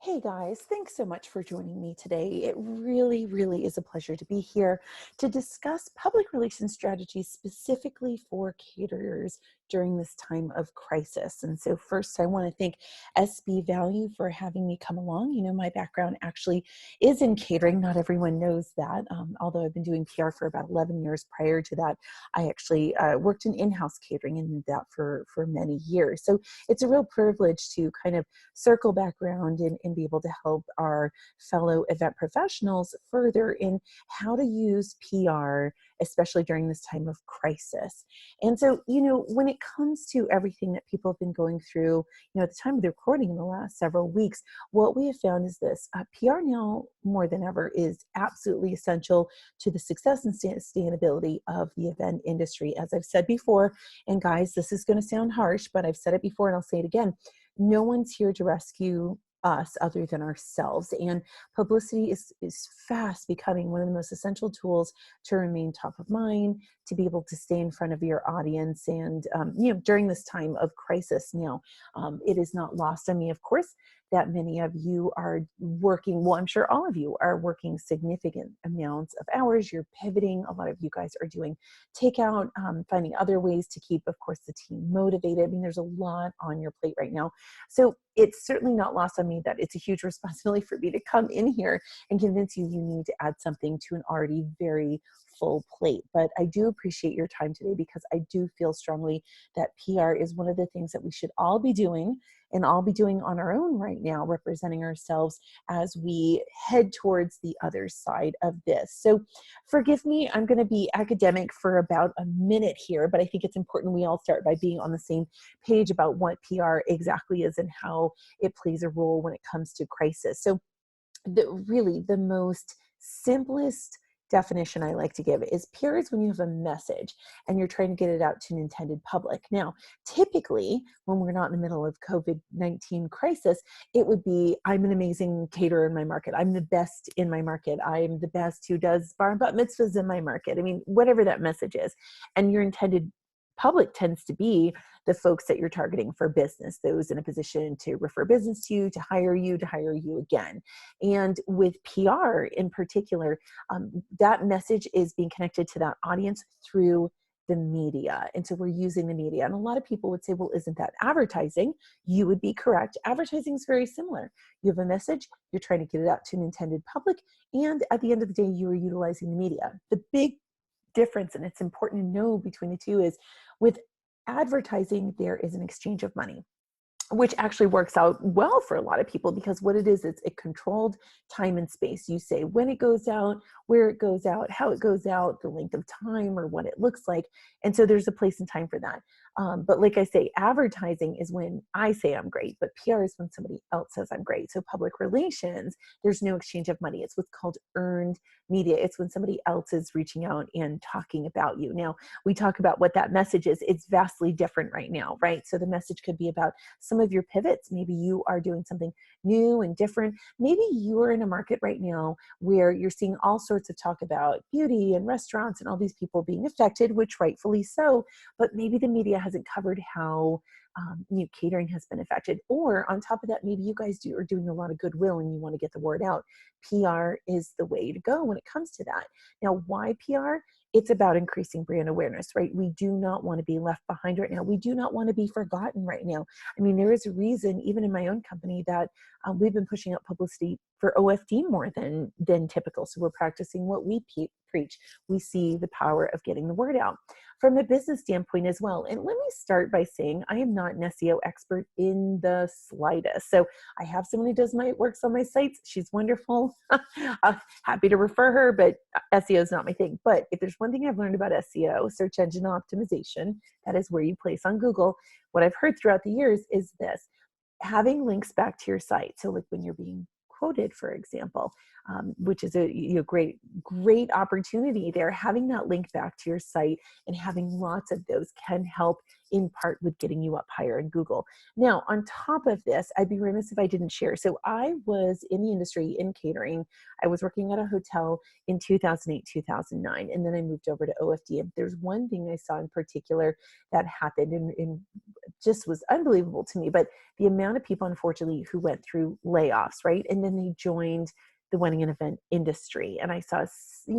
Hey guys, thanks so much for joining me today. It really is a pleasure to be here to discuss public relations strategies specifically for caterers during this time of crisis. And so first, I want to thank SB Value for having me come along. You know, my background actually is in catering. Not everyone knows that. Although I've been doing PR for about 11 years prior to that, I actually worked in in-house catering and did that for many years. So it's a real privilege to kind of circle back around and be able to help our fellow event professionals further in how to use PR, especially during this time of crisis. And so, you know, when it comes to everything that people have been going through, you know, at the time of the recording in the last several weeks, what we have found is this: PR now more than ever is absolutely essential to the success and sustainability of the event industry. As I've said before, and guys, this is going to sound harsh, but I've said it before and I'll say it again. No one's here to rescue us other than ourselves. And publicity is fast becoming one of the most essential tools to remain top of mind, to be able to stay in front of your audience. And, you know, during this time of crisis now, it is not lost on me, of course, that many of you are working. Well, I'm sure all of you are working significant amounts of hours. You're pivoting. A lot of you guys are doing takeout, finding other ways to keep, of course, the team motivated. I mean, there's a lot on your plate right now. So it's certainly not lost on me that it's a huge responsibility for me to come in here and convince you need to add something to an already very full plate. But I do appreciate your time today because I do feel strongly that PR is one of the things that we should all be doing and all be doing on our own right now, representing ourselves as we head towards the other side of this. So forgive me, I'm going to be academic for about a minute here, but I think it's important we all start by being on the same page about what PR exactly is and how it plays a role when it comes to crisis. So really the most simplest definition I like to give is PR is when you have a message and you're trying to get it out to an intended public. Now, typically, when we're not in the middle of COVID-19 crisis, it would be, I'm an amazing caterer in my market. I'm the best in my market. I'm the best who does bar and bat mitzvahs in my market. I mean, whatever that message is. And your intended public tends to be the folks that you're targeting for business, those in a position to refer business to you, to hire you again. And with PR in particular, that message is being connected to that audience through the media. And so we're using the media. And a lot of people would say, well, isn't that advertising? You would be correct. Advertising is very similar. You have a message, you're trying to get it out to an intended public, and at the end of the day, you are utilizing the media. The big difference, and it's important to know between the two, is with advertising, there is an exchange of money, which actually works out well for a lot of people because what it is, it's a controlled time and space. You say when it goes out, where it goes out, how it goes out, the length of time or what it looks like. And so there's a place and time for that. But like I say, advertising is when I say I'm great, but PR is when somebody else says I'm great. So public relations, there's no exchange of money. It's what's called earned media. It's when somebody else is reaching out and talking about you. Now, we talk about what that message is. It's vastly different right now, right? So the message could be about some of your pivots. Maybe you are doing something new and different. Maybe you're in a market right now where you're seeing all sorts of talk about beauty and restaurants and all these people being affected, which rightfully so, but maybe the media hasn't covered how catering has been affected. Or on top of that, maybe you guys are doing a lot of goodwill and you want to get the word out. PR is the way to go when it comes to that. Now, why PR? It's about increasing brand awareness, right? We do not want to be left behind right now. We do not want to be forgotten right now. I mean, there is a reason, even in my own company, that we've been pushing out publicity for OFD more than typical. So we're practicing what we preach. We see the power of getting the word out from a business standpoint as well. And let me start by saying I am not an SEO expert in the slightest. So I have someone who works on my sites. She's wonderful. I'm happy to refer her, but SEO is not my thing. But if there's one thing I've learned about SEO, search engine optimization, that is where you place on Google. What I've heard throughout the years is this: having links back to your site. So like when you're being quoted, for example, which is a great opportunity there, having that link back to your site and having lots of those can help in part with getting you up higher in Google. Now, on top of this, I'd be remiss if I didn't share. So I was in the industry in catering. I was working at a hotel in 2008, 2009, and then I moved over to OFD. And there's one thing I saw in particular that happened and just was unbelievable to me, but the amount of people, unfortunately, who went through layoffs, right? And then they joined the wedding and event industry. And I saw,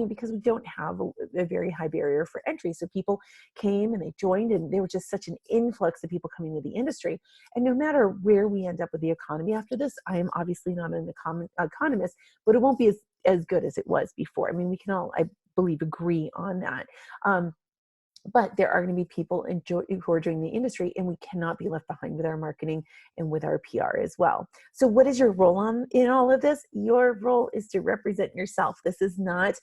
because we don't have a very high barrier for entry. So people came and they joined, and there was just such an influx of people coming to the industry. And no matter where we end up with the economy after this, I am obviously not an economist, but it won't be as good as it was before. I mean, we can all, I believe, agree on that. But there are going to be people who are joining the industry, and we cannot be left behind with our marketing and with our PR as well. So what is your role in all of this? Your role is to represent yourself. This is not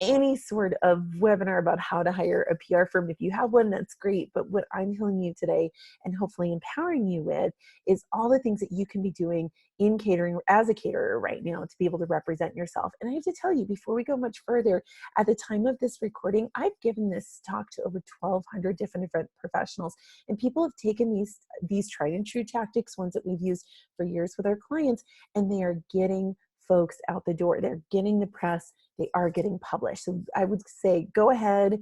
any sort of webinar about how to hire a PR firm. If you have one, that's great. But what I'm telling you today and hopefully empowering you with is all the things that you can be doing in catering as a caterer right now to be able to represent yourself. And I have to tell you, before we go much further, at the time of this recording, I've given this talk to over 1,200 different event professionals, and people have taken these tried and true tactics, ones that we've used for years with our clients, and they are getting folks out the door. They're getting the press. They are getting published. So I would say, go ahead,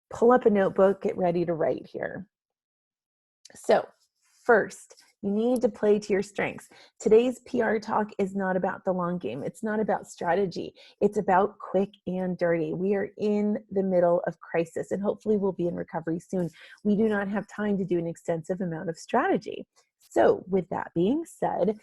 pull up a notebook, get ready to write here. So first, you need to play to your strengths. Today's PR talk is not about the long game. It's not about strategy. It's about quick and dirty. We are in the middle of crisis, and hopefully we'll be in recovery soon. We do not have time to do an extensive amount of strategy. So with that being said,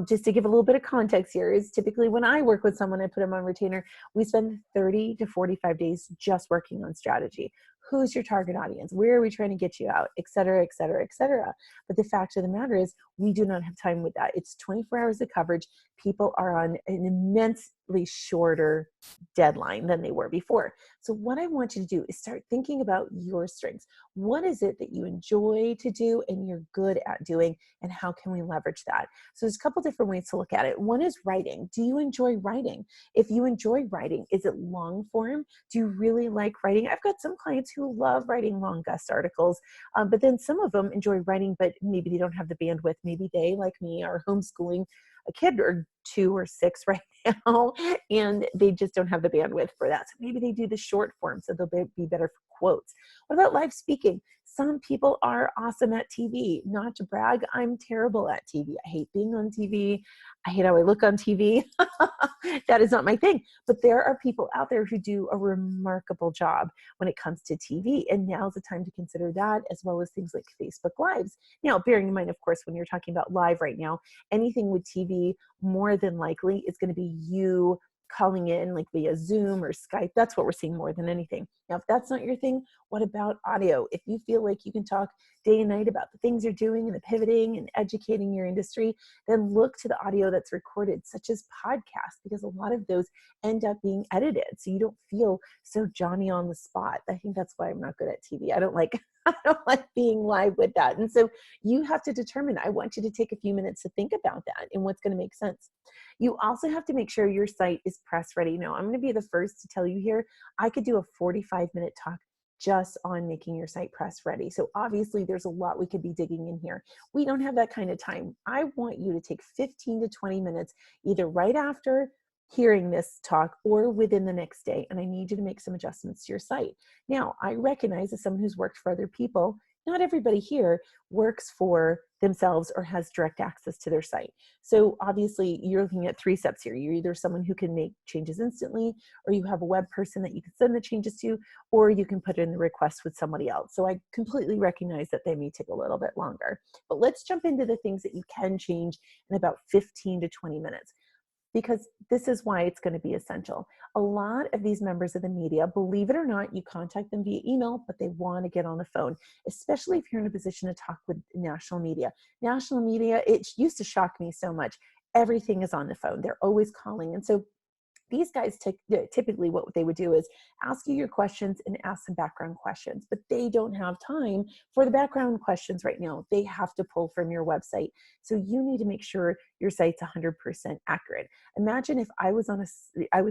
just to give a little bit of context here, is typically when I work with someone, I put them on retainer, we spend 30 to 45 days just working on strategy. Who's your target audience? Where are we trying to get you out? Et cetera, et cetera, et cetera. But the fact of the matter is, we do not have time with that. It's 24 hours of coverage. People are on an immensely shorter deadline than they were before. So what I want you to do is start thinking about your strengths. What is it that you enjoy to do and you're good at doing, and how can we leverage that? So there's a couple different ways to look at it. One is writing. Do you enjoy writing? If you enjoy writing, is it long form? Do you really like writing? I've got some clients who love writing long guest articles, but then some of them enjoy writing, but maybe they don't have the bandwidth. Maybe they, like me, are homeschooling a kid or 2 or 6 right now, and they just don't have the bandwidth for that. So maybe they do the short form, so they'll be better for quotes. What about live speaking? Some people are awesome at TV. Not to brag, I'm terrible at TV. I hate being on TV. I hate how I look on TV. That is not my thing. But there are people out there who do a remarkable job when it comes to TV. And now's the time to consider that, as well as things like Facebook Lives. Now, bearing in mind, of course, when you're talking about live right now, anything with TV, more than likely, is going to be you calling in like via Zoom or Skype. That's what we're seeing more than anything. Now, if that's not your thing, what about audio? If you feel like you can talk day and night about the things you're doing and the pivoting and educating your industry, then look to the audio that's recorded, such as podcasts, because a lot of those end up being edited. So you don't feel so Johnny on the spot. I think that's why I'm not good at TV. I don't like being live with that. And so you have to determine, I want you to take a few minutes to think about that and what's going to make sense. You also have to make sure your site is press ready. Now, I'm going to be the first to tell you here, I could do a 45-minute talk just on making your site press ready. So obviously there's a lot we could be digging in here. We don't have that kind of time. I want you to take 15 to 20 minutes, either right after hearing this talk or within the next day. And I need you to make some adjustments to your site. Now, I recognize, as someone who's worked for other people, not everybody here works for themselves or has direct access to their site. So obviously you're looking at 3 steps here. You're either someone who can make changes instantly, or you have a web person that you can send the changes to, or you can put in the request with somebody else. So I completely recognize that they may take a little bit longer. But let's jump into the things that you can change in about 15 to 20 minutes. Because this is why it's going to be essential. A lot of these members of the media, believe it or not, you contact them via email, but they want to get on the phone, especially if you're in a position to talk with national media. National media, it used to shock me so much. Everything is on the phone. They're always calling. And so these guys typically what they would do is ask you your questions and ask some background questions, but they don't have time for the background questions right now. They have to pull from your website. So you need to make sure your site's 100% accurate. Imagine if I was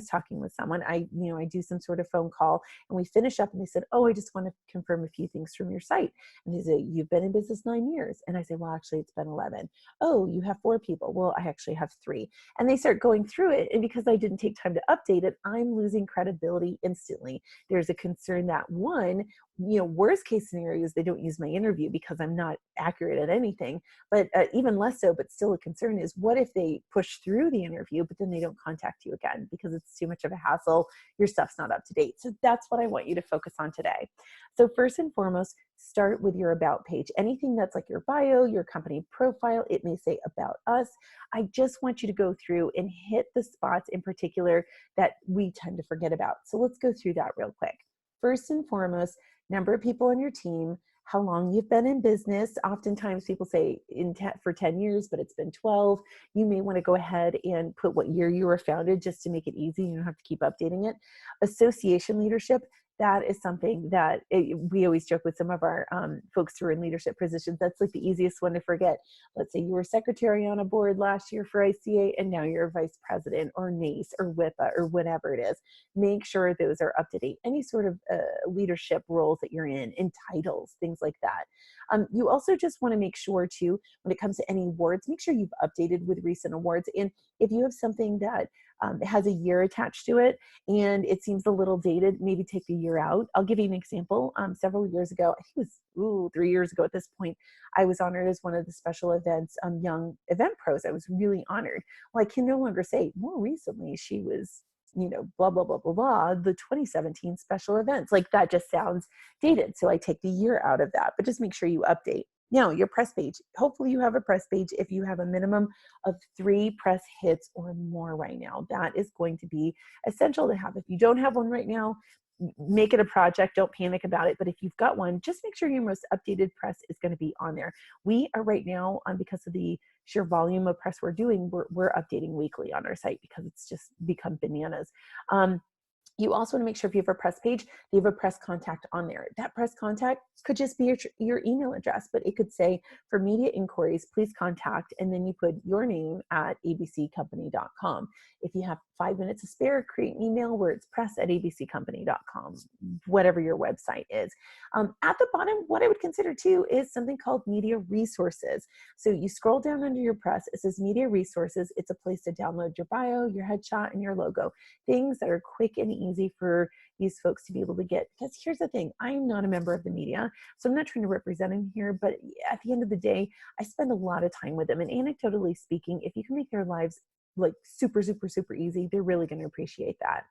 talking with someone, I do some sort of phone call and we finish up and they said, oh, I just want to confirm a few things from your site. And they say, you've been in business 9 years. And I say, well, actually it's been 11. Oh, you have 4 people. Well, I actually have 3. And they start going through it. And because I didn't take time to update it, I'm losing credibility instantly. There's a concern that one, worst case scenario is they don't use my interview because I'm not accurate at anything, but even less so, but still a concern is what if they push through the interview, but then they don't contact you again because it's too much of a hassle, your stuff's not up to date. So that's what I want you to focus on today. So first and foremost, start with your about page. Anything that's like your bio, your company profile, it may say about us. I just want you to go through and hit the spots in particular that we tend to forget about. So let's go through that real quick. First and foremost, number of people on your team, how long you've been in business. Oftentimes people say for 10 years, but it's been 12. You may want to go ahead and put what year you were founded just to make it easy. You don't have to keep updating it. Association leadership. That is something that we always joke with some of our folks who are in leadership positions. That's like the easiest one to forget. Let's say you were secretary on a board last year for ICA, and now you're a vice president or NACE or WIPA or whatever it is. Make sure those are up to date. Any sort of leadership roles that you're in titles, things like that. You also just want to make sure too, when it comes to any awards, make sure you've updated with recent awards. And if you have something that has a year attached to it and it seems a little dated, maybe take the year out. I'll give you an example. Several years ago, I think it was 3 years ago at this point, I was honored as one of the special events Young Event Pros. I was really honored. Well, I can no longer say more recently she was blah, blah, blah, blah, blah, the 2017 special events. Like that just sounds dated. So I take the year out of that, but just make sure you update. Now, your press page, hopefully you have a press page if you have a minimum of 3 press hits or more right now. That is going to be essential to have. If you don't have one right now, make it a project. Don't panic about it. But if you've got one, just make sure your most updated press is going to be on there. We are right now, because of the sheer volume of press we're doing, we're updating weekly on our site because it's just become bananas. You also want to make sure if you have a press page, you have a press contact on there. That press contact could just be your email address, but it could say, for media inquiries, please contact, and then you put your name at abccompany.com. If you have 5 minutes to spare, create an email where it's press@abccompany.com, whatever your website is. At the bottom, what I would consider too is something called media resources. So you scroll down under your press, it says media resources. It's a place to download your bio, your headshot, and your logo. Things that are quick and easy for these folks to be able to get. Because here's the thing, I'm not a member of the media, so I'm not trying to represent them here, but at the end of the day, I spend a lot of time with them. And anecdotally speaking, if you can make their lives like super, super, super easy, they're really going to appreciate that.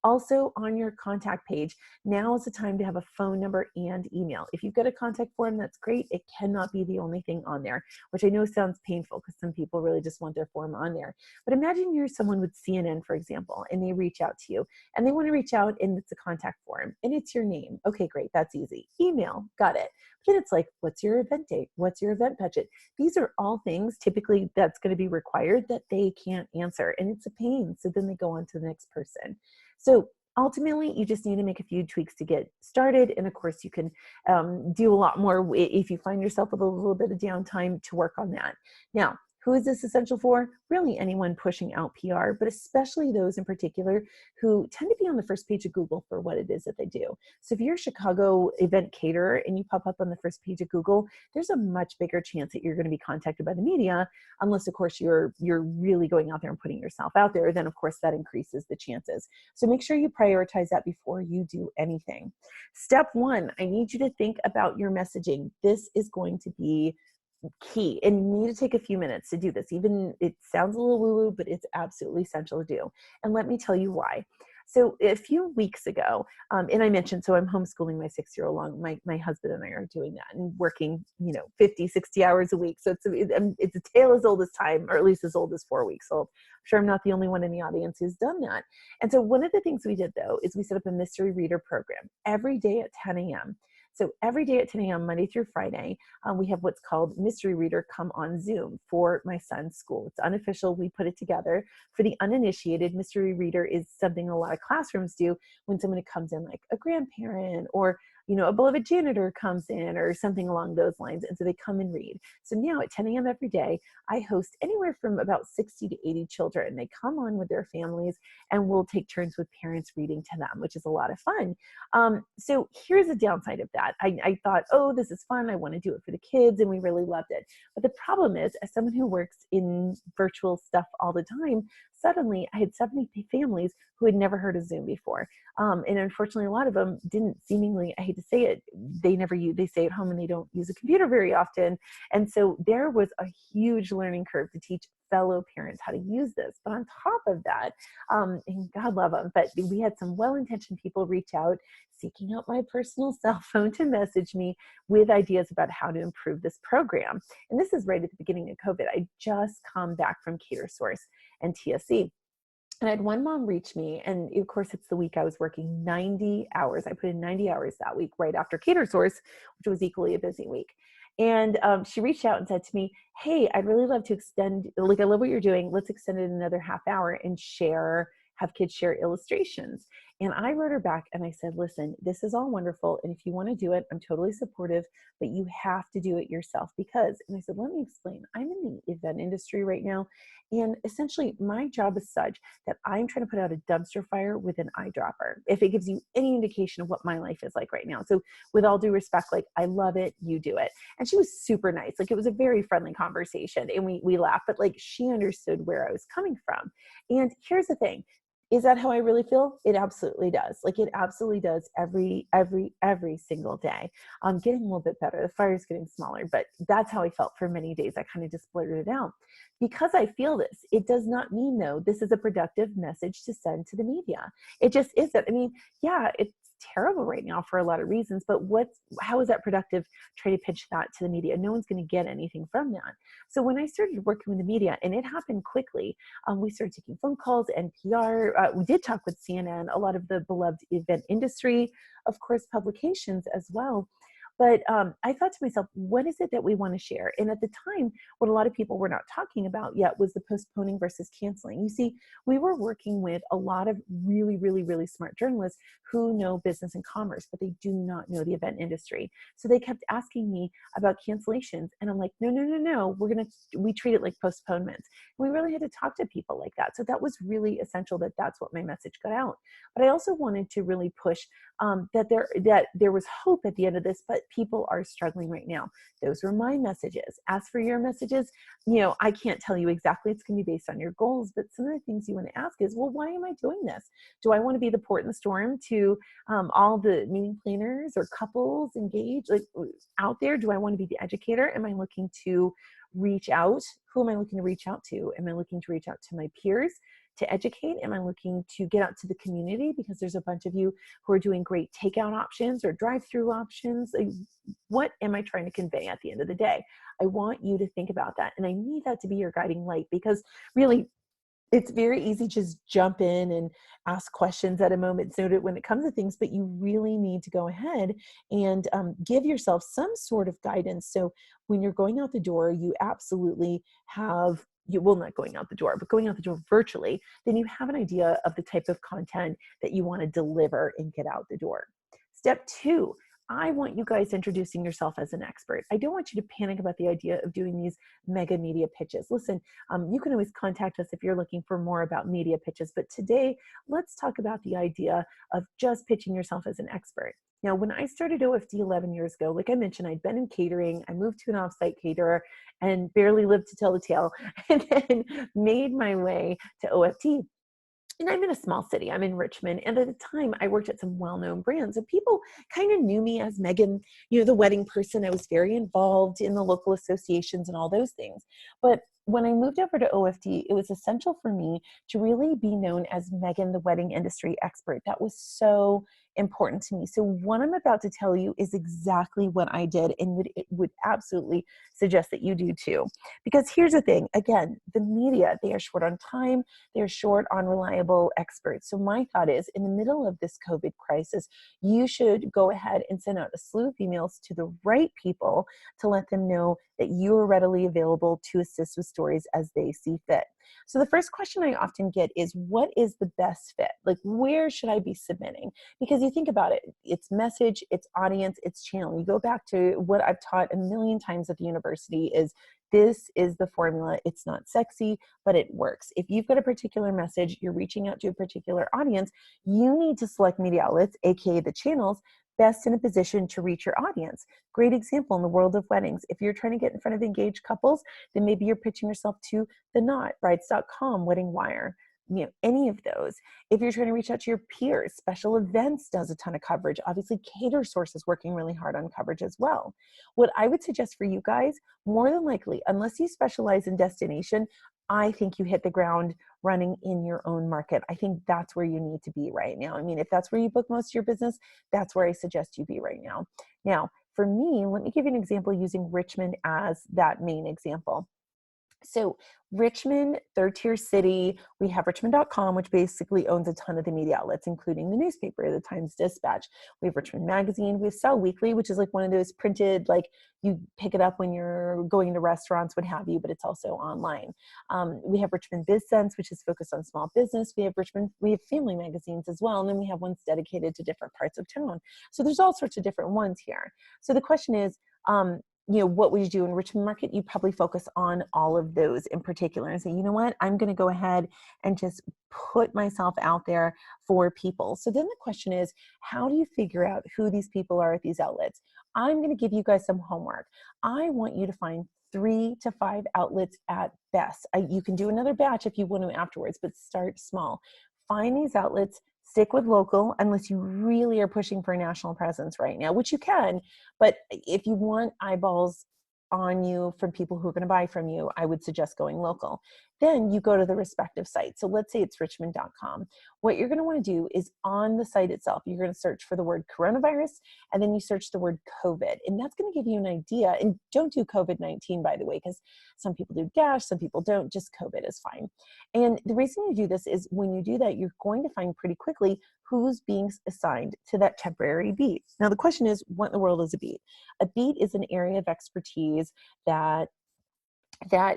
Also on your contact page, now is the time to have a phone number and email. If you've got a contact form, that's great. It cannot be the only thing on there, which I know sounds painful because some people really just want their form on there. But imagine you're someone with CNN, for example, and they reach out to you and they want to reach out and it's a contact form and it's your name. Okay, great. That's easy. Email, got it. But then it's like, what's your event date? What's your event budget? These are all things typically that's going to be required that they can't answer. And it's a pain. So then they go on to the next person. So ultimately, you just need to make a few tweaks to get started. And of course, you can do a lot more if you find yourself with a little bit of downtime to work on that. Now, who is this essential for? Really anyone pushing out PR, but especially those in particular who tend to be on the first page of Google for what it is that they do. So if you're a Chicago event caterer and you pop up on the first page of Google, there's a much bigger chance that you're going to be contacted by the media, unless of course you're really going out there and putting yourself out there, then of course that increases the chances. So make sure you prioritize that before you do anything. Step 1, I need you to think about your messaging. This is going to be key, and you need to take a few minutes to do this. Even it sounds a little woo-woo, but it's absolutely essential to do. And let me tell you why. So a few weeks ago, and I mentioned, so I'm homeschooling my 6-year-old along. My husband and I are doing that and working, 50, 60 hours a week. So it's a tale as old as time, or at least as old as 4 weeks old. I'm sure I'm not the only one in the audience who's done that. And so one of the things we did though, is we set up a mystery reader program every day at 10 a.m. So every day at 10 a.m., Monday through Friday, we have what's called Mystery Reader come on Zoom for my son's school. It's unofficial. We put it together. For the uninitiated, Mystery Reader is something a lot of classrooms do when someone comes in, like a grandparent or a beloved janitor comes in or something along those lines. And so they come and read. So now at 10 a.m. every day, I host anywhere from about 60 to 80 children. They come on with their families and we'll take turns with parents reading to them, which is a lot of fun. So here's the downside of that. I thought, oh, this is fun. I want to do it for the kids. And we really loved it. But the problem is, as someone who works in virtual stuff all the time, suddenly I had 70 families who had never heard of Zoom before. And unfortunately, a lot of them didn't seemingly, I hate to say it, they stay at home and they don't use a computer very often. And so there was a huge learning curve to teach fellow parents how to use this. But on top of that, and God love them, but we had some well-intentioned people reach out, seeking out my personal cell phone to message me with ideas about how to improve this program. And this is right at the beginning of COVID. I just come back from Caterers and TSC. And I had one mom reach me, and of course, it's the week I was working 90 hours. I put in 90 hours that week right after Caterers, which was equally a busy week. And she reached out and said to me, hey, I'd really love to extend, like, I love what you're doing. Let's extend it another half hour and have kids share illustrations. And I wrote her back and I said, listen, this is all wonderful. And if you want to do it, I'm totally supportive, but you have to do it yourself because, and I said, let me explain. I'm in the event industry right now. And essentially my job is such that I'm trying to put out a dumpster fire with an eyedropper. If it gives you any indication of what my life is like right now. So with all due respect, like, I love it, you do it. And she was super nice. Like, it was a very friendly conversation and we laughed, but like, she understood where I was coming from. And here's the thing. Is that how I really feel? It absolutely does. Like, it absolutely does every single day. I'm getting a little bit better. The fire's getting smaller, but that's how I felt for many days. I kind of just blurted it out. Because I feel this, it does not mean, though, this is a productive message to send to the media. It just isn't. I mean, yeah, it's terrible right now for a lot of reasons, but how is that productive? Try to pitch that to the media. No one's going to get anything from that. So when I started working with the media, and it happened quickly, we started taking phone calls, NPR. We did talk with CNN, a lot of the beloved event industry, of course, publications as well. But I thought to myself, what is it that we want to share? And at the time, what a lot of people were not talking about yet was the postponing versus canceling. You see, we were working with a lot of really, really, really smart journalists who know business and commerce, but they do not know the event industry. So they kept asking me about cancellations. And I'm like, no, we treat it like postponements. And we really had to talk to people like that. So that was really essential that's what my message got out. But I also wanted to really push that there was hope at the end of this, but people are struggling right now. Those were my messages. As for your messages, I can't tell you exactly. It's going to be based on your goals, but some of the things you want to ask is, well, why am I doing this? Do I want to be the port in the storm to all the meeting planners or couples engaged out there? Do I want to be the educator? Am I looking to reach out? Who am I looking to reach out to? Am I looking to reach out to my peers to educate? Am I looking to get out to the community? Because there's a bunch of you who are doing great takeout options or drive-through options. What am I trying to convey at the end of the day? I want you to think about that. And I need that to be your guiding light, because really, it's very easy to just jump in and ask questions at a moment's notice when it comes to things, but you really need to go ahead and give yourself some sort of guidance. So when you're going out the door, you absolutely have, not going out the door, but going out the door virtually, then you have an idea of the type of content that you want to deliver and get out the door. Step 2, I want you guys introducing yourself as an expert. I don't want you to panic about the idea of doing these mega media pitches. Listen, you can always contact us if you're looking for more about media pitches, but today let's talk about the idea of just pitching yourself as an expert. Now, when I started OFD 11 years ago, like I mentioned, I'd been in catering. I moved to an offsite caterer and barely lived to tell the tale, and then made my way to OFD. And I'm in a small city. I'm in Richmond. And at the time, I worked at some well-known brands. And people kind of knew me as Meghan, the wedding person. I was very involved in the local associations and all those things. But when I moved over to OFD, it was essential for me to really be known as Meghan, the wedding industry expert. That was so important to me. So what I'm about to tell you is exactly what I did, and would absolutely suggest that you do too. Because here's the thing, again, the media, they are short on time, they're short on reliable experts. So my thought is, in the middle of this COVID crisis, you should go ahead and send out a slew of emails to the right people to let them know that you are readily available to assist with stories as they see fit. So the first question I often get is, what is the best fit? Like, where should I be submitting? Because you think about it, it's message, it's audience, it's channel. You go back to what I've taught a million times at the university is, this is the formula. It's not sexy, but it works. If you've got a particular message, you're reaching out to a particular audience, you need to select media outlets, aka the channels, best in a position to reach your audience. Great example in the world of weddings. If you're trying to get in front of engaged couples, then maybe you're pitching yourself to The Knot, Brides.com, Wedding Wire, any of those. If you're trying to reach out to your peers, Special Events does a ton of coverage. Obviously, Caterers is working really hard on coverage as well. What I would suggest for you guys, more than likely, unless you specialize in destination, I think you hit the ground running in your own market. I think that's where you need to be right now. I mean, if that's where you book most of your business, that's where I suggest you be right now. Now, for me, let me give you an example using Richmond as that main example. So Richmond, third tier city, we have richmond.com, which basically owns a ton of the media outlets, including the newspaper, the Times Dispatch. We have Richmond Magazine. We have Sell Weekly, which is like one of those printed, like you pick it up when you're going to restaurants, what have you, but it's also online. We have Richmond Biz Sense, which is focused on small business. We have family magazines as well. And then we have ones dedicated to different parts of town. So there's all sorts of different ones here. So the question is, what would you do in Richmond market? You probably focus on all of those in particular and say, you know what, I'm going to go ahead and just put myself out there for people. So then the question is, how do you figure out who these people are at these outlets? I'm going to give you guys some homework. I want you to find 3 to 5 outlets at best. You can do another batch if you want to afterwards, but start small. Find these outlets. Stick with local unless you really are pushing for a national presence right now, which you can. But if you want eyeballs on you from people who are going to buy from you, I would suggest going local. Then you go to the respective site. So let's say it's richmond.com. What you're going to want to do is on the site itself, you're going to search for the word coronavirus, and then you search the word COVID. And that's going to give you an idea. And don't do COVID-19, by the way, because some people do dash, some people don't. Just COVID is fine. And the reason you do this is when you do that, you're going to find pretty quickly who's being assigned to that temporary beat. Now, the question is, what in the world is a beat? A beat is an area of expertise that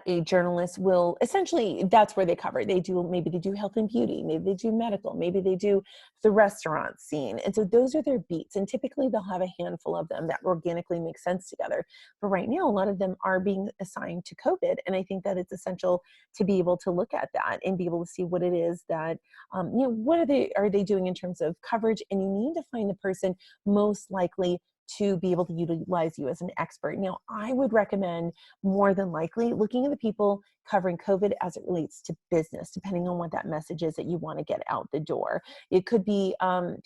a journalist will essentially, that's where they cover. Maybe they do health and beauty, maybe they do medical, maybe they do the restaurant scene. And so those are their beats. And typically they'll have a handful of them that organically make sense together. But right now, a lot of them are being assigned to COVID. And I think that it's essential to be able to look at that and be able to see what it is that, what are they doing in terms of coverage? And you need to find the person most likely to be able to utilize you as an expert. Now, I would recommend more than likely looking at the people covering COVID as it relates to business, depending on what that message is that you want to get out the door. It could be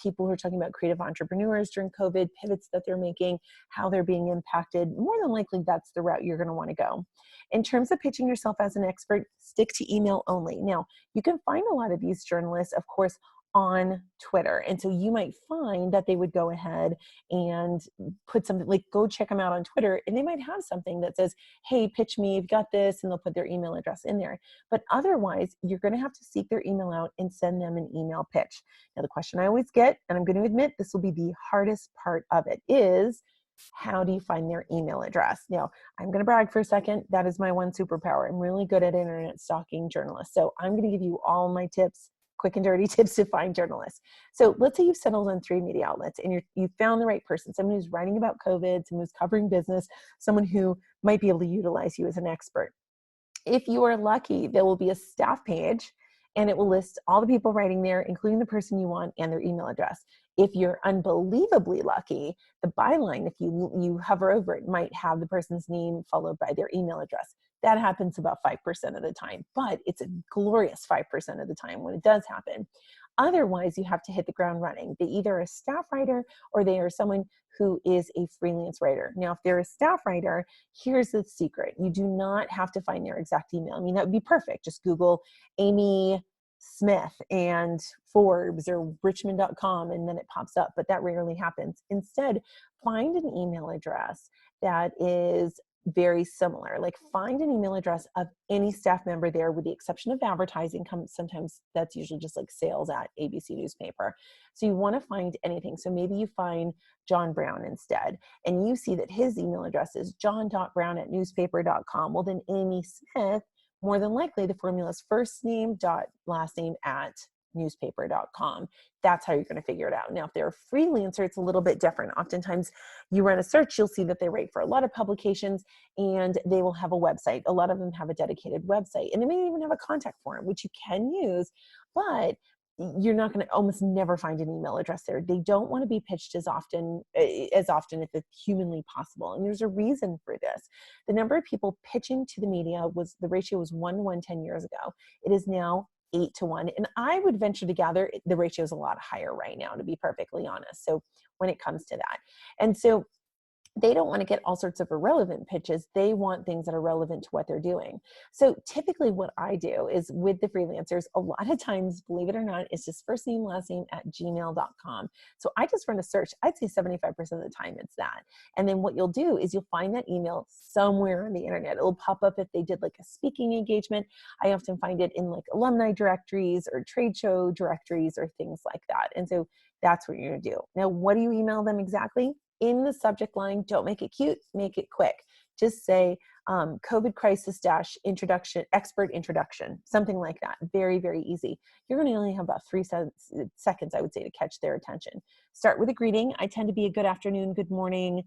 people who are talking about creative entrepreneurs during COVID, pivots that they're making, how they're being impacted. More than likely, that's the route you're going to want to go. In terms of pitching yourself as an expert, stick to email only. Now, you can find a lot of these journalists, of course, on Twitter. And so you might find that they would go ahead and put something, like go check them out on Twitter, and they might have something that says, hey, pitch me, you've got this, and they'll put their email address in there. But otherwise, you're going to have to seek their email out and send them an email pitch. Now, the question I always get, and I'm going to admit this will be the hardest part of it, is how do you find their email address? Now, I'm going to brag for a second. That is my one superpower. I'm really good at internet stalking journalists. So I'm going to give you all my tips, quick and dirty tips to find journalists. So let's say you've settled on 3 media outlets and you've found the right person, someone who's writing about COVID, someone who's covering business, someone who might be able to utilize you as an expert. If you are lucky, there will be a staff page and it will list all the people writing there, including the person you want and their email address. If you're unbelievably lucky, the byline, if you hover over it, might have the person's name followed by their email address. That happens about 5% of the time, but it's a glorious 5% of the time when it does happen. Otherwise, you have to hit the ground running. They either are a staff writer or they are someone who is a freelance writer. Now, if they're a staff writer, here's the secret. You do not have to find their exact email. I mean, that would be perfect. Just Google Amy Smith and Forbes or Richmond.com, and then it pops up, but that rarely happens. Instead, find an email address that is very similar. Like find an email address of any staff member there, with the exception of advertising. Sometimes that's usually just like sales at ABC newspaper. So you want to find anything. So maybe you find John Brown instead, and you see that his email address is john.brown@newspaper.com. Well, then Amy Smith, more than likely the formula is first name dot last name at newspaper.com. That's how you're going to figure it out. Now, if they're a freelancer, it's a little bit different. Oftentimes you run a search, you'll see that they write for a lot of publications and they will have a website. A lot of them have a dedicated website, and they may even have a contact form, which you can use, but you're not going to almost never find an email address there. They don't want to be pitched as often if it's humanly possible. And there's a reason for this. The number of people pitching to the media the ratio was 1-to-1 10 years ago. It is now 8-to-1. And I would venture to gather the ratio is a lot higher right now, to be perfectly honest. So when it comes to that. And so they don't want to get all sorts of irrelevant pitches. They want things that are relevant to what they're doing. So typically what I do is with the freelancers, a lot of times, believe it or not, it's just first name, last name at gmail.com. So I just run a search. I'd say 75% of the time it's that. And then what you'll do is you'll find that email somewhere on the internet. It'll pop up if they did like a speaking engagement. I often find it in like alumni directories or trade show directories or things like that. And so that's what you're going to do. Now, what do you email them exactly? In the subject line, don't make it cute, make it quick. Just say COVID crisis introduction, expert introduction, something like that. Very, very easy. You're going to only have about 3 seconds, I would say, to catch their attention. Start with a greeting. I tend to be a good afternoon, good morning,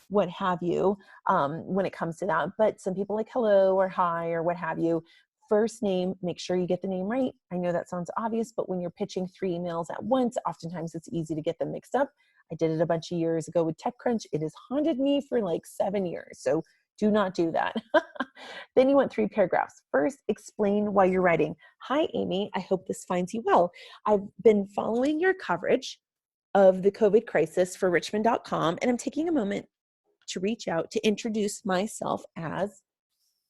what have you, when it comes to that. But some people like hello or hi or what have you. First name, make sure you get the name right. I know that sounds obvious, but when you're pitching 3 emails at once, oftentimes it's easy to get them mixed up. I did it a bunch of years ago with TechCrunch. It has haunted me for like 7 years. So do not do that. Then you want 3 paragraphs. First, explain why you're writing. Hi, Amy. I hope this finds you well. I've been following your coverage of the COVID crisis for Richmond.com, and I'm taking a moment to reach out to introduce myself as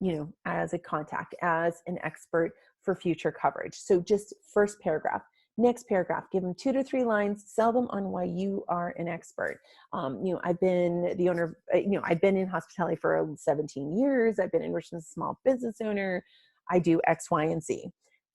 a contact, as an expert for future coverage. So just first paragraph. Next paragraph, give them 2 to 3 lines, sell them on why you are an expert. I've been the owner, I've been in hospitality for 17 years. I've been in Richmond's small business owner. I do X, Y, and Z.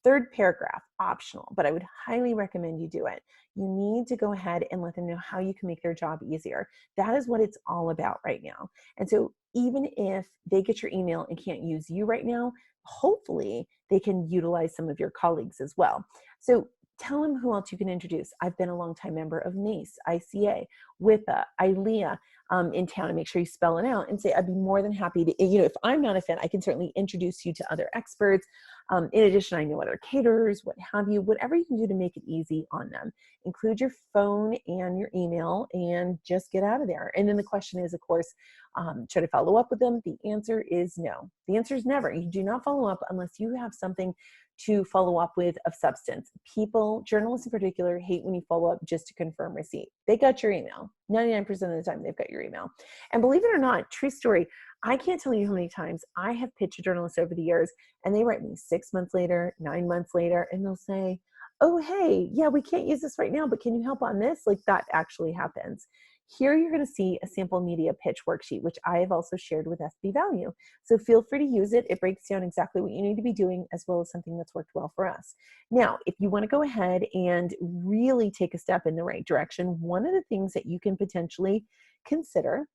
Third paragraph, optional, but I would highly recommend you do it. You need to go ahead and let them know how you can make their job easier. That is what it's all about right now. And so even if they get your email and can't use you right now, hopefully they can utilize some of your colleagues as well. So tell them who else you can introduce. I've been a longtime member of NACE, ICA, WIPA, ILEA in town, and make sure you spell it out and say, I'd be more than happy to, if I'm not a fan, I can certainly introduce you to other experts. In addition, I know other caterers, what have you, whatever you can do to make it easy on them. Include your phone and your email and just get out of there. And then the question is, of course, should I follow up with them? The answer is no. The answer is never. You do not follow up unless you have something to follow up with of substance. People, journalists in particular, hate when you follow up just to confirm receipt. They got your email. 99% of the time, they've got your email. And believe it or not, true story, I can't tell you how many times I have pitched journalists over the years, and they write me 6 months later, 9 months later, and they'll say, oh, hey, yeah, we can't use this right now, but can you help on this? Like, that actually happens. Here you're going to see a sample media pitch worksheet, which I have also shared with FB Value. So feel free to use it. It breaks down exactly what you need to be doing, as well as something that's worked well for us. Now, if you want to go ahead and really take a step in the right direction, one of the things that you can potentially consider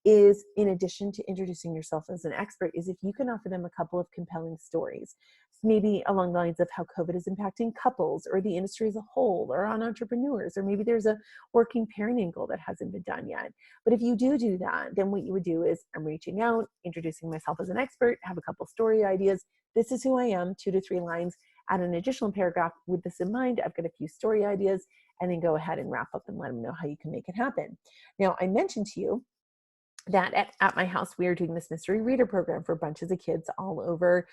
is, in addition to introducing yourself as an expert, is if you can offer them a couple of compelling stories, maybe along the lines of how COVID is impacting couples or the industry as a whole, or on entrepreneurs, or maybe there's a working parent angle that hasn't been done yet. But if you do that, then what you would do is, I'm reaching out, introducing myself as an expert, have a couple story ideas. This is who I am, 2 to 3 lines, add an additional paragraph with this in mind. I've got a few story ideas, and then go ahead and wrap up and let them know how you can make it happen. Now, I mentioned to you that at my house, we are doing this mystery reader program for bunches of kids all over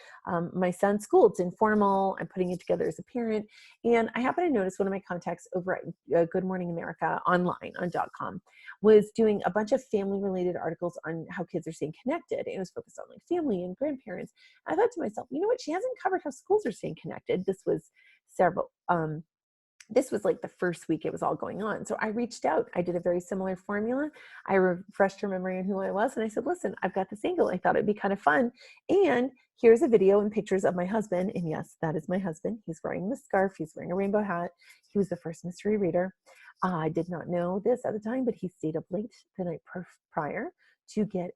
my son's school. It's informal. I'm putting it together as a parent. And I happen to notice one of my contacts over at Good Morning America online on .com was doing a bunch of family related articles on how kids are staying connected. And it was focused on like family and grandparents. I thought to myself, you know what? She hasn't covered how schools are staying connected. This was like the first week it was all going on. So I reached out. I did a very similar formula. I refreshed her memory on who I was. And I said, listen, I've got this angle. I thought it'd be kind of fun. And here's a video and pictures of my husband. And yes, that is my husband. He's wearing the scarf. He's wearing a rainbow hat. He was the first mystery reader. I did not know this at the time, but he stayed up late the night prior to get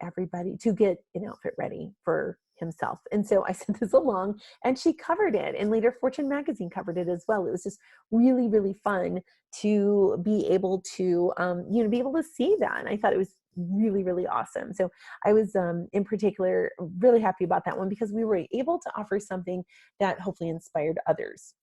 an outfit ready for himself. And so I sent this along and she covered it, and later Fortune magazine covered it as well. It was just really, really fun to be able to, be able to see that. And I thought it was really, really awesome. So I was in particular really happy about that one because we were able to offer something that hopefully inspired others.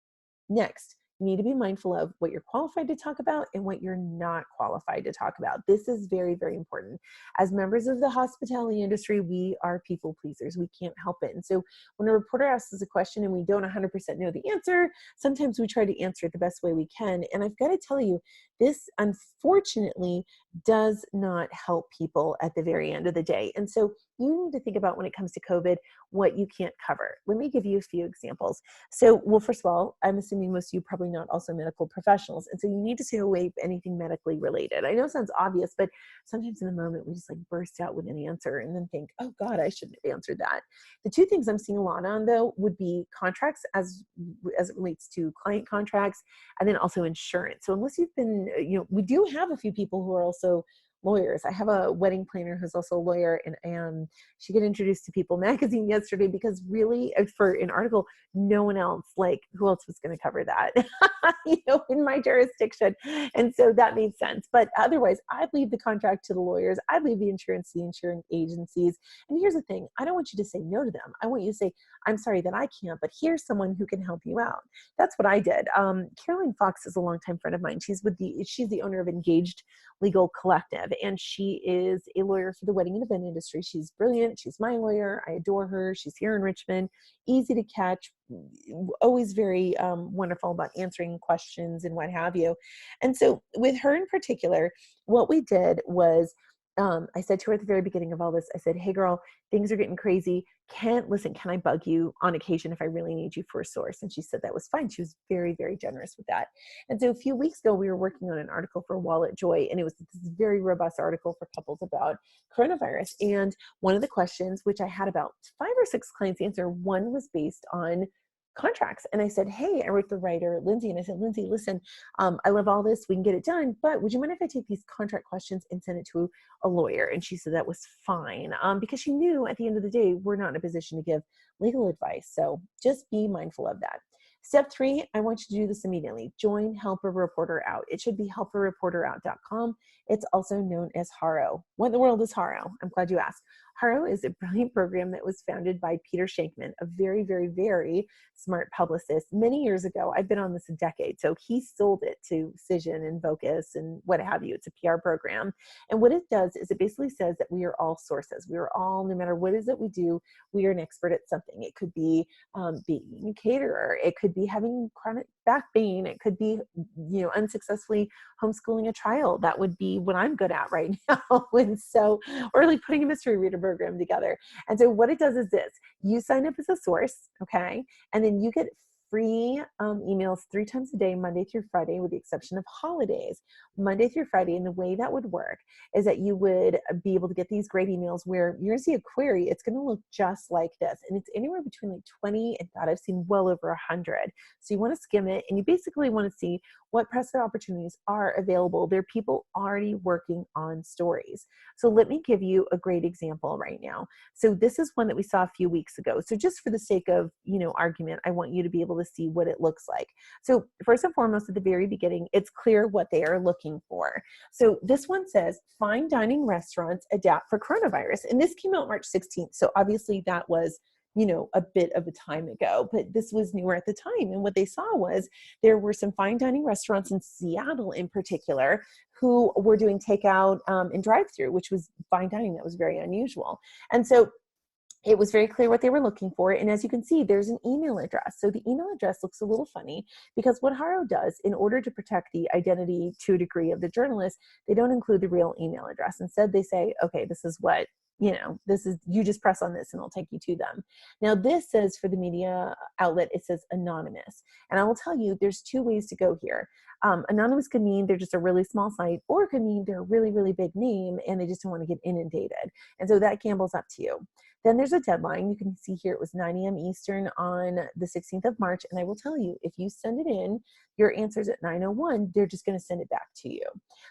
Next, you need to be mindful of what you're qualified to talk about and what you're not qualified to talk about. This is very, very important. As members of the hospitality industry, we are people pleasers. We can't help it. And so when a reporter asks us a question and we don't 100% know the answer, sometimes we try to answer it the best way we can. And I've got to tell you, this unfortunately does not help people at the very end of the day. And so you need to think about, when it comes to COVID, what you can't cover. Let me give you a few examples. So, well, first of all, I'm assuming most of you probably not also medical professionals. And so you need to stay away from anything medically related. I know it sounds obvious, but sometimes in the moment we just like burst out with an answer and then think, oh God, I shouldn't have answered that. The two things I'm seeing a lot on though would be contracts as it relates to client contracts, and then also insurance. So unless you've been, we do have a few people who are also lawyers. I have a wedding planner who's also a lawyer, and she got introduced to People magazine yesterday because really, for an article, no one else, like who else was going to cover that, in my jurisdiction. And so that made sense. But otherwise, I'd leave the contract to the lawyers. I'd leave the insurance to the insurance agencies. And here's the thing. I don't want you to say no to them. I want you to say, I'm sorry that I can't, but here's someone who can help you out. That's what I did. Caroline Fox is a longtime friend of mine. She's the owner of Engaged Legal Collective, and she is a lawyer for the wedding and event industry. She's brilliant. She's my lawyer. I adore her. She's here in Richmond, easy to catch, always very wonderful about answering questions and what have you. And so with her in particular, what we did was, I said to her at the very beginning of all this, I said, hey girl, things are getting crazy. Can I bug you on occasion if I really need you for a source? And she said that was fine. She was very, very generous with that. And so a few weeks ago, we were working on an article for Wallet Joy, and it was this very robust article for couples about coronavirus. And one of the questions, which I had about 5 or 6 clients answer, one was based on contracts. And I said, hey, I wrote the writer, Lindsay, and I said, Lindsay, listen, I love all this. We can get it done, but would you mind if I take these contract questions and send it to a lawyer? And she said that was fine, because she knew at the end of the day, we're not in a position to give legal advice. So just be mindful of that. Step 3, I want you to do this immediately. Join Help a Reporter Out. It should be helpareporterout.com. It's also known as HARO. What in the world is HARO? I'm glad you asked. HARO is a brilliant program that was founded by Peter Shankman, a very, very, very smart publicist many years ago. I've been on this a decade. So he sold it to Cision and Vocus and what have you. It's a PR program. And what it does is it basically says that we are all sources. We are all, no matter what it is that we do, we are an expert at something. It could be being a caterer. It could be having chronic back pain. It could be, unsuccessfully homeschooling a child. That would be what I'm good at right now. And so, or like putting a mystery reader program together. And so what it does is this: you sign up as a source, okay? And then you get free emails 3 times a day, Monday through Friday, with the exception of holidays, Monday through Friday. And the way that would work is that you would be able to get these great emails where you're going to see a query. It's going to look just like this. And it's anywhere between like 20 and God, I've seen well over 100. So you want to skim it, and you basically want to see what press opportunities are available. There are people already working on stories. So let me give you a great example right now. So this is one that we saw a few weeks ago. So just for the sake of, argument, I want you to be able to see what it looks like. So first and foremost, at the very beginning, it's clear what they are looking for. So this one says, fine dining restaurants adapt for coronavirus. And this came out March 16th. So obviously that was a bit of a time ago, but this was newer at the time. And what they saw was there were some fine dining restaurants in Seattle in particular who were doing takeout and drive-through, which was fine dining. That was very unusual. And so it was very clear what they were looking for. And as you can see, there's an email address. So the email address looks a little funny because what Haro does in order to protect the identity to a degree of the journalist, they don't include the real email address. Instead, they say, okay, this is what, this is, you just press on this and it'll take you to them. Now this says for the media outlet, it says anonymous. And I will tell you, there's two ways to go here. Anonymous could mean they're just a really small site, or it could mean they're a really, really big name and they just don't want to get inundated. And so that gambles up to you. Then there's a deadline. You can see here it was 9 a.m. Eastern on the 16th of March. And I will tell you, if you send it in, your answer's at 9:01, they're just going to send it back to you.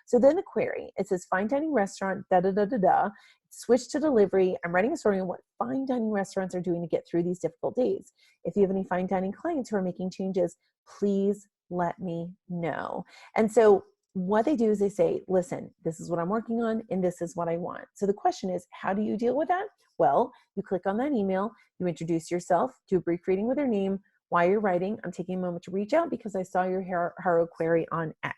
So then the query, it says fine dining restaurant, da-da-da-da-da, switch to delivery. I'm writing a story on what fine dining restaurants are doing to get through these difficult days. If you have any fine dining clients who are making changes, please let me know. And so what they do is they say, listen, this is what I'm working on and this is what I want. So the question is, how do you deal with that? Well, you click on that email, you introduce yourself, do a brief reading with your name, why you're writing. I'm taking a moment to reach out because I saw your Haro query on X.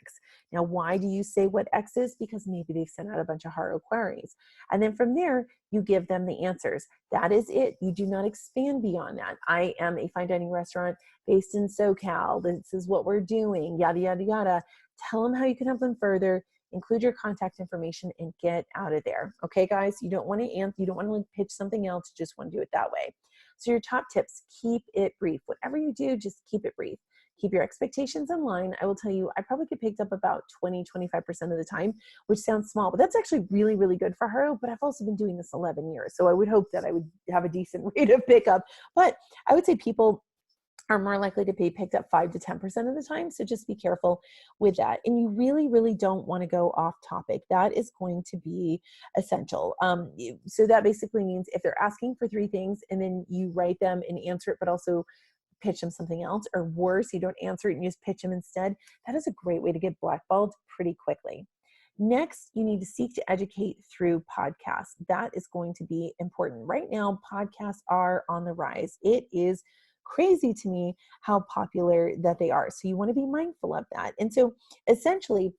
Now, why do you say what X is? Because maybe they've sent out a bunch of Haro queries. And then from there, you give them the answers. That is it. You do not expand beyond that. I am a fine dining restaurant based in SoCal. This is what we're doing, yada, yada, yada. Tell them how you can help them further. Include your contact information and get out of there. Okay, guys, you don't want to like pitch something else. You just want to do it that way. So your top tips, keep it brief. Whatever you do, just keep it brief. Keep your expectations in line. I will tell you, I probably get picked up about 20, 25% of the time, which sounds small, but that's actually really, really good for her. But I've also been doing this 11 years. So I would hope that I would have a decent rate of pickup. But I would say people are more likely to be picked up 5 to 10% of the time. So just be careful with that. And you really, really don't want to go off topic. That is going to be essential. So that basically means if they're asking for 3 things and then you write them and answer it, but also pitch them something else, or worse, you don't answer it and you just pitch them instead, that is a great way to get blackballed pretty quickly. Next, you need to seek to educate through podcasts. That is going to be important. Right now, podcasts are on the rise. It is crazy to me how popular that they are. So you want to be mindful of that. And so essentially,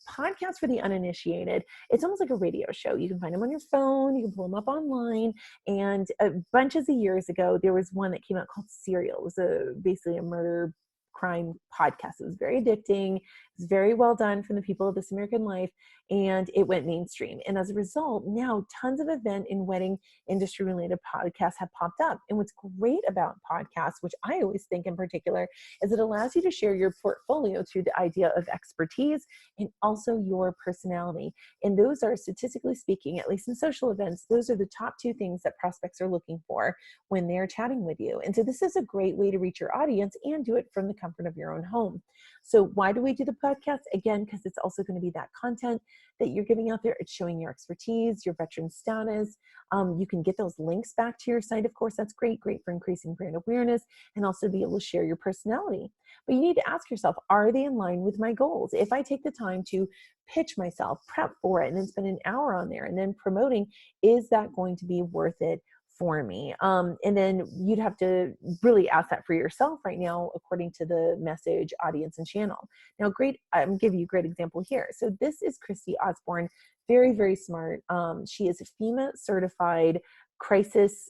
podcasts for the uninitiated, it's almost like a radio show. You can find them on your phone, you can pull them up online. And bunches of years ago, there was one that came out called Serial. It was basically a murder crime podcast. It was very addicting. It was very well done from the people of This American Life, and it went mainstream. And as a result, now tons of event and wedding industry related podcasts have popped up. And what's great about podcasts, which I always think in particular, is it allows you to share your portfolio through the idea of expertise and also your personality. And those are, statistically speaking, at least in social events, those are the top 2 things that prospects are looking for when they're chatting with you. And so this is a great way to reach your audience and do it from the comfort of your own home. So why do we do the podcast? Again, because it's also going to be that content that you're giving out there. It's showing your expertise, your veteran status. You can get those links back to your site. Of course, that's great for increasing brand awareness and also be able to share your personality. But you need to ask yourself, are they in line with my goals? If I take the time to pitch myself, prep for it, and then spend an hour on there and then promoting, is that going to be worth it for me? And then you'd have to really ask that for yourself right now, according to the message, audience, and channel. Now, I'm giving you a great example here. So this is Christy Osborne, very, very smart. She is a FEMA certified crisis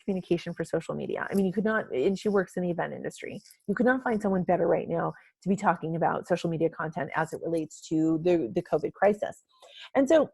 communication for social media. I mean, you could not, and she works in the event industry. You could not find someone better right now to be talking about social media content as it relates to the COVID crisis. And so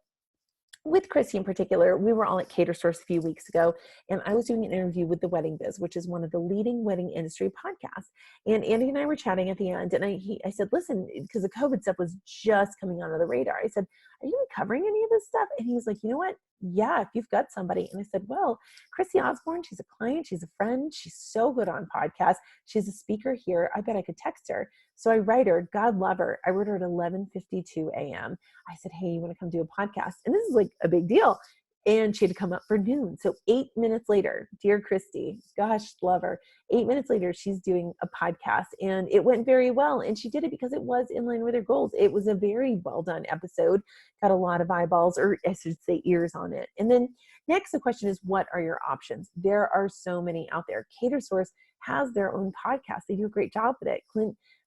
with Christy in particular, we were all at Caterers a few weeks ago, and I was doing an interview with The Wedding Biz, which is one of the leading wedding industry podcasts. And Andy and I were chatting at the end, and I said, listen, because the COVID stuff was just coming onto the radar. I said, are you covering any of this stuff? And he was like, you know what? Yeah, if you've got somebody. And I said, well, Christy Osborne, she's a client, she's a friend, she's so good on podcasts. She's a speaker here. I bet I could text her. So I write her, God love her. I wrote her at 11:52 a.m. I said, hey, you want to come do a podcast? And this is like a big deal. and she had to come up for noon. So 8 minutes later, dear Christy, gosh, love her. 8 minutes later, she's doing a podcast, and it went very well. And she did it because it was in line with her goals. It was a very well done episode, got a lot of eyeballs, or I should say ears on it. And then next, the question is, what are your options? There are so many out there. Catersource has their own podcast. They do a great job with it.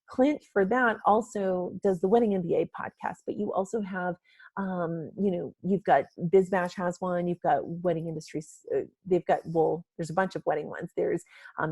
Clint for that also does the Wedding MBA podcast, but you also have, you've got BizBash has one, you've got Wedding Industries, they've got, well, there's a bunch of wedding ones. There's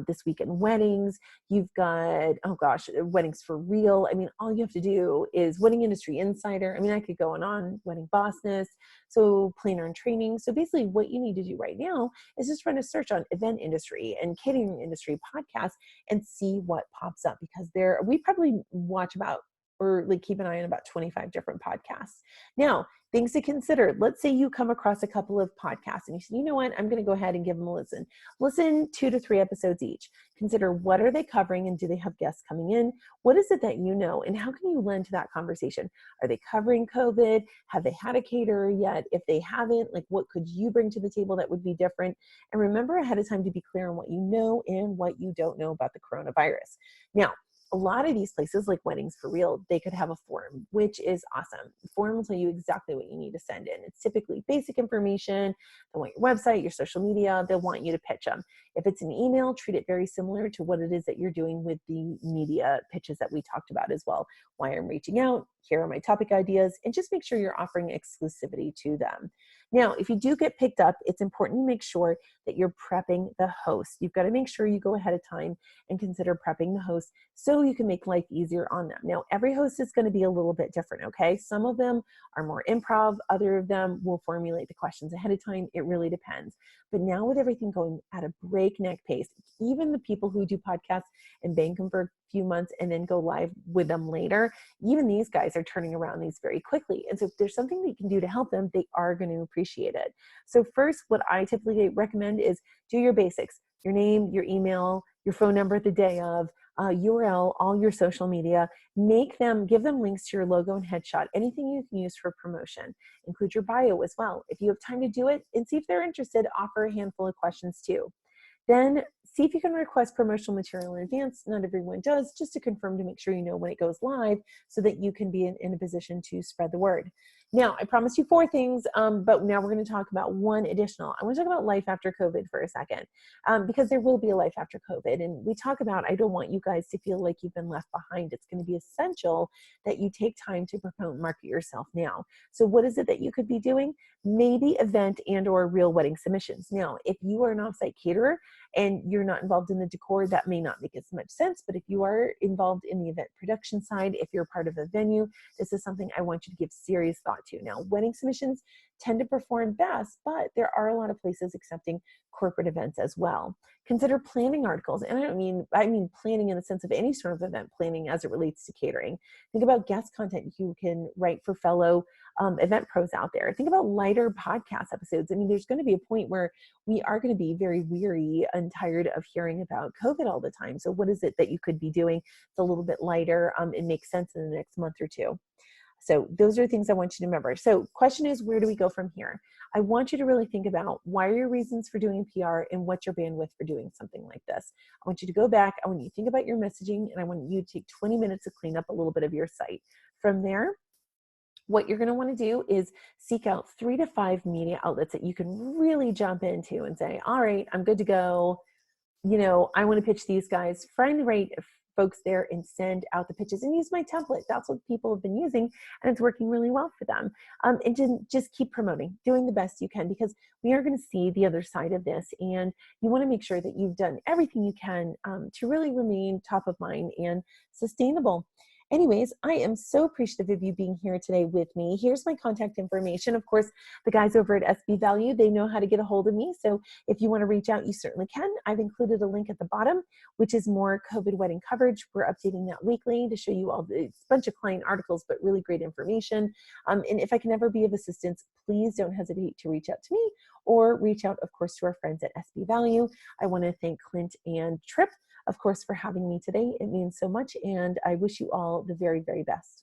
This Week in Weddings, you've got, oh gosh, Weddings for Real. I mean, all you have to do is Wedding Industry Insider. I mean, I could go on, Wedding Bossness, so Planner and Training. So basically what you need to do right now is just run a search on event industry and catering industry podcasts and see what pops up, because we probably watch about, or like keep an eye on about 25 different podcasts. Now, things to consider. Let's say you come across a couple of podcasts and you say, you know what, I'm going to go ahead and give them a listen. Listen 2 to 3 episodes each. Consider, what are they covering, and do they have guests coming in? What is it that you know, and how can you lend to that conversation? Are they covering COVID? Have they had a caterer yet? If they haven't, like, what could you bring to the table that would be different? And remember ahead of time to be clear on what you know and what you don't know about the coronavirus. Now, a lot of these places, like Weddings for Real, they could have a form, which is awesome. The form will tell you exactly what you need to send in. It's typically basic information. They want your website, your social media. They'll want you to pitch them. If it's an email, treat it very similar to what it is that you're doing with the media pitches that we talked about as well. Why I'm reaching out, here are my topic ideas, and just make sure you're offering exclusivity to them. Now, if you do get picked up, it's important to make sure that you're prepping the host. You've got to make sure you go ahead of time and consider prepping the host so you can make life easier on them. Now, every host is going to be a little bit different, okay? Some of them are more improv. Other of them will formulate the questions ahead of time. It really depends. But now with everything going at a breakneck pace, even the people who do podcasts and bank them for a few months and then go live with them later, even these guys are turning around these very quickly. And so if there's something that you can do to help them, they are going to appreciate it. So first, what I typically recommend is do your basics: your name, your email, your phone number the day of, URL, all your social media. Give them links to your logo and headshot, anything you can use for promotion. Include your bio as well. If you have time to do it and see if they're interested, offer a handful of questions too. Then see if you can request promotional material in advance. Not everyone does, just to confirm, to make sure you know when it goes live so that you can be in a position to spread the word. Now, I promised you 4 things, but now we're going to talk about one additional. I want to talk about life after COVID for a second, because there will be a life after COVID. And we talk about, I don't want you guys to feel like you've been left behind. It's going to be essential that you take time to promote and market yourself now. So what is it that you could be doing? Maybe event and or real wedding submissions. Now, if you are an offsite caterer and you're not involved in the decor, that may not make as much sense. But if you are involved in the event production side, if you're part of a venue, this is something I want you to give serious thought to. Now, wedding submissions tend to perform best, but there are a lot of places accepting corporate events as well. Consider planning articles. And I mean planning in the sense of any sort of event planning as it relates to catering. Think about guest content you can write for fellow event pros out there. Think about lighter podcast episodes. I mean, there's going to be a point where we are going to be very weary and tired of hearing about COVID all the time. So what is it that you could be doing? It's a little bit lighter and makes sense in the next month or two. So those are things I want you to remember. So question is, where do we go from here? I want you to really think about, why are your reasons for doing PR and what's your bandwidth for doing something like this? I want you to go back. I want you to think about your messaging, and I want you to take 20 minutes to clean up a little bit of your site. From there, what you're going to want to do is seek out 3 to 5 media outlets that you can really jump into and say, all right, I'm good to go. I want to pitch these guys. Find the right folks there and send out the pitches and use my template. That's what people have been using, and it's working really well for them. And just keep promoting, doing the best you can, because we are going to see the other side of this, and you want to make sure that you've done everything you can to really remain top of mind and sustainable. Anyways, I am so appreciative of you being here today with me. Here's my contact information. Of course, the guys over at SB Value, they know how to get a hold of me. So if you want to reach out, you certainly can. I've included a link at the bottom, which is more COVID wedding coverage. We're updating that weekly to show you all the bunch of client articles, but really great information. And if I can ever be of assistance, please don't hesitate to reach out to me, or reach out, of course, to our friends at SB Value. I want to thank Clint and Tripp, of course, for having me today. It means so much, and I wish you all the very, very best.